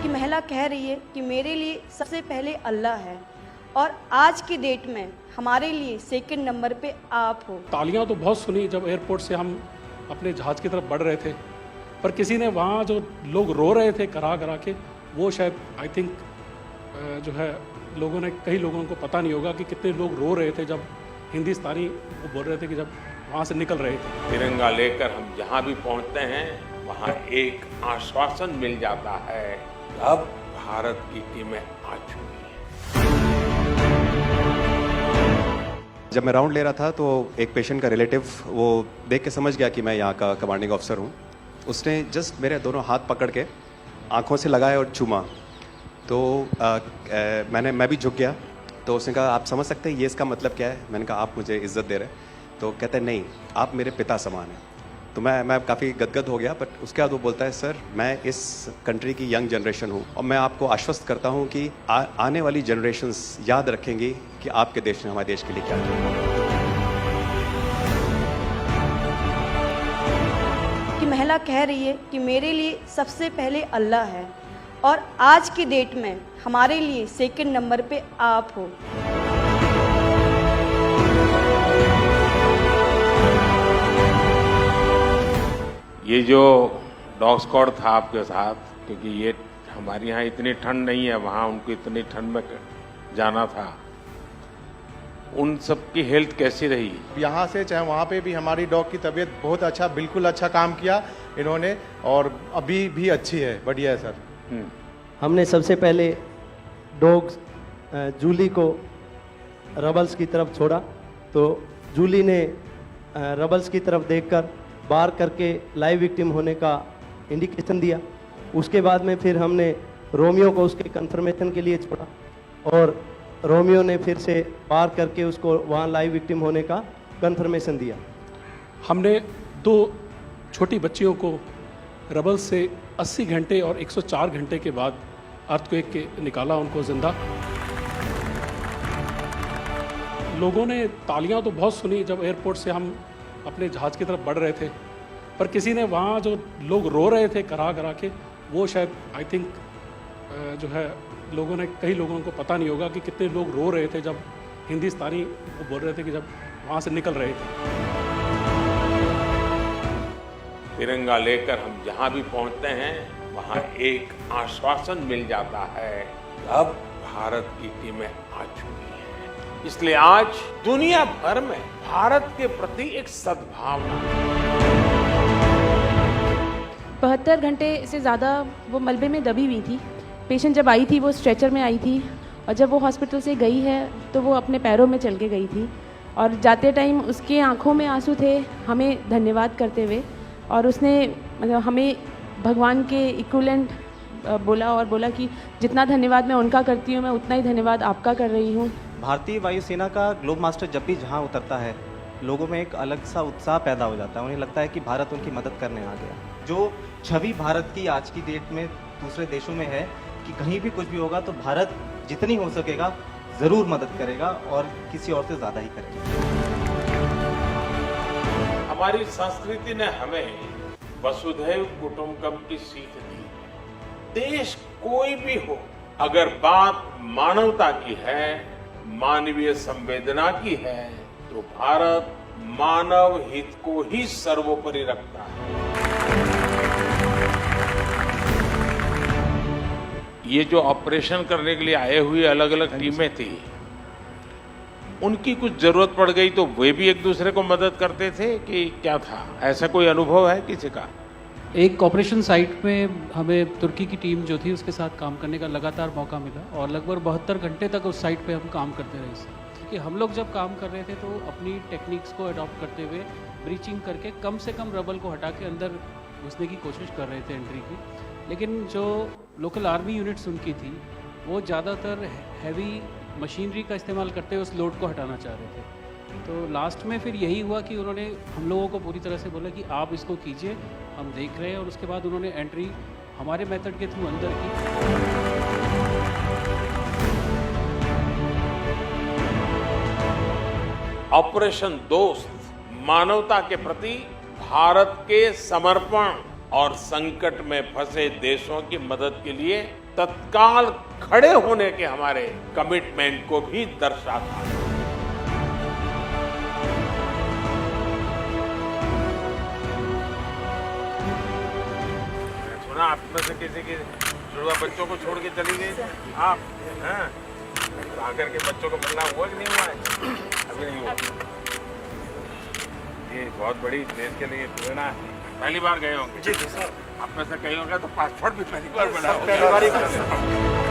कि महिला कह रही है कि मेरे लिए सबसे पहले अल्लाह है और आज की डेट में हमारे लिए सेकंड नंबर पे आप हो। तालियां तो बहुत सुनी जब एयरपोर्ट से हम अपने जहाज़ की तरफ बढ़ रहे थे, पर किसी ने वहाँ जो लोग रो रहे थे करा करा के, वो शायद आई थिंक जो है लोगों ने, कई लोगों को पता नहीं होगा कि कितने लोग रो रहे थे जब हिंदुस्तानी वो बोल रहे थे कि जब वहाँ से निकल रहे थे। तिरंगा लेकर हम जहाँ भी पहुँचते हैं वहाँ एक आश्वासन मिल जाता है, अब भारत की टीमें आ चुकी हैं। जब मैं राउंड ले रहा था तो एक पेशेंट का रिलेटिव वो देख के समझ गया कि मैं यहाँ का कमांडिंग ऑफिसर हूँ। उसने जस्ट मेरे दोनों हाथ पकड़ के आंखों से लगाए और चूमा, तो मैं भी झुक गया। तो उसने कहा, आप समझ सकते हैं ये इसका मतलब क्या है? मैंने कहा, आप मुझे इज्जत दे रहे हैं? तो कहते हैं, नहीं, आप मेरे पिता समान हैं। तो मैं काफ़ी गदगद हो गया, बट उसके बाद वो बोलता है, सर मैं इस कंट्री की यंग जनरेशन हूँ और मैं आपको आश्वस्त करता हूँ कि आने वाली जनरेशन्स याद रखेंगी कि आपके देश ने हमारे देश के लिए क्या किया। कि महिला कह रही है कि मेरे लिए सबसे पहले अल्लाह है और आज की डेट में हमारे लिए सेकंड नंबर पे आप हो। ये जो डॉग स्क्वाड था आपके साथ, क्योंकि ये हमारे यहाँ इतनी ठंड नहीं है, वहाँ उनको इतनी ठंड में जाना था, उन सब की हेल्थ कैसी रही? यहाँ से चाहे वहाँ पे भी हमारी डॉग की तबीयत बहुत अच्छा, बिल्कुल अच्छा काम किया इन्होंने और अभी भी अच्छी है, बढ़िया है सर। हमने सबसे पहले डॉग जूली को रबल्स की तरफ छोड़ा, तो जूली ने रबल्स की तरफ देखकर बार करके लाइव विक्टिम होने का इंडिकेशन दिया। उसके बाद में फिर हमने रोमियो को उसके कंफर्मेशन के लिए छोड़ा और रोमियो ने फिर से बार करके उसको वहाँ लाइव विक्टिम होने का कंफर्मेशन दिया। हमने 2 छोटी बच्चियों को रबल से 80 घंटे और 104 घंटे के बाद अर्थक्वेक के निकाला उनको जिंदा। लोगों ने तालियां तो बहुत सुनी जब एयरपोर्ट से हम अपने जहाज़ की तरफ बढ़ रहे थे, पर किसी ने वहाँ जो लोग रो रहे थे करा करा के, वो शायद आई थिंक जो है लोगों ने, कई लोगों को पता नहीं होगा कि कितने लोग रो रहे थे जब हिंदुस्तानी वो बोल रहे थे कि जब वहाँ से निकल रहे थे। तिरंगा लेकर हम जहाँ भी पहुँचते हैं वहाँ एक आश्वासन मिल जाता है, अब भारत की टीमें आ चुकी हैं। इसलिए आज दुनिया भर में भारत के प्रति एक सद्भावना। 72 घंटे से ज़्यादा वो मलबे में दबी हुई थी। पेशेंट जब आई थी वो स्ट्रेचर में आई थी और जब वो हॉस्पिटल से गई है तो वो अपने पैरों में चल के गई थी और जाते टाइम उसके आंखों में आंसू थे हमें धन्यवाद करते हुए, और उसने मतलब हमें भगवान के इक्विवेलेंट बोला और बोला कि जितना धन्यवाद मैं उनका करती हूँ मैं उतना ही धन्यवाद आपका कर रही हूँ। भारतीय वायुसेना का ग्लोब मास्टर जब भी जहाँ उतरता है, लोगों में एक अलग सा उत्साह पैदा हो जाता है। उन्हें लगता है कि भारत उनकी मदद करने आ गया। जो छवि भारत की आज की डेट में दूसरे देशों में है कि कहीं भी कुछ भी होगा तो भारत जितनी हो सकेगा ज़रूर मदद करेगा और किसी और से ज़्यादा ही करेगा। हमारी संस्कृति ने हमें वसुधैव कुटुंबकम की सीख दी। देश कोई भी हो, अगर बात मानवता की है, मानवीय संवेदना की है, तो भारत मानव हित को ही सर्वोपरि रखता है। ये जो ऑपरेशन करने के लिए आए हुए अलग अलग टीमें थी, उनकी कुछ जरूरत पड़ गई तो वे भी एक दूसरे को मदद करते थे कि क्या था? ऐसा कोई अनुभव है किसी का? एक ऑपरेशन साइट में हमें तुर्की की टीम जो थी उसके साथ काम करने का लगातार मौका मिला और लगभग 72 घंटे तक उस साइट पे हम काम करते रहे। क्योंकि हम लोग जब काम कर रहे थे तो अपनी टेक्निक्स को अडॉप्ट करते हुए ब्रीचिंग करके कम से कम रबल को हटा के अंदर घुसने की कोशिश कर रहे थे एंट्री की। लेकिन जो लोकल आर्मी यूनिट्स उनकी थी वो ज़्यादातर हैवी मशीनरी का इस्तेमाल करते हुए उस लोड को हटाना चाह रहे थे। तो लास्ट में फिर यही हुआ कि उन्होंने हम लोगों को पूरी तरह से बोला कि आप इसको कीजिए, हम देख रहे हैं, और उसके बाद उन्होंने एंट्री हमारे मेथड के थ्रू अंदर की। ऑपरेशन दोस्त मानवता के प्रति भारत के समर्पण और संकट में फंसे देशों की मदद के लिए तत्काल खड़े होने के हमारे कमिटमेंट को भी दर्शाता है। सुना आप में से किसी की जुड़वा बच्चों को छोड़ के चली गई आप, हैं? आकर के बच्चों को मिलना हुआ कि नहीं हुआ है? अभी नहीं हुआ। ये बहुत बड़ी देश के लिए प्रेरणा है। पहली बार गए होंगे? जी सर। आप में से कई होंगे तो पासपोर्ट भी पहली बार बना होगा।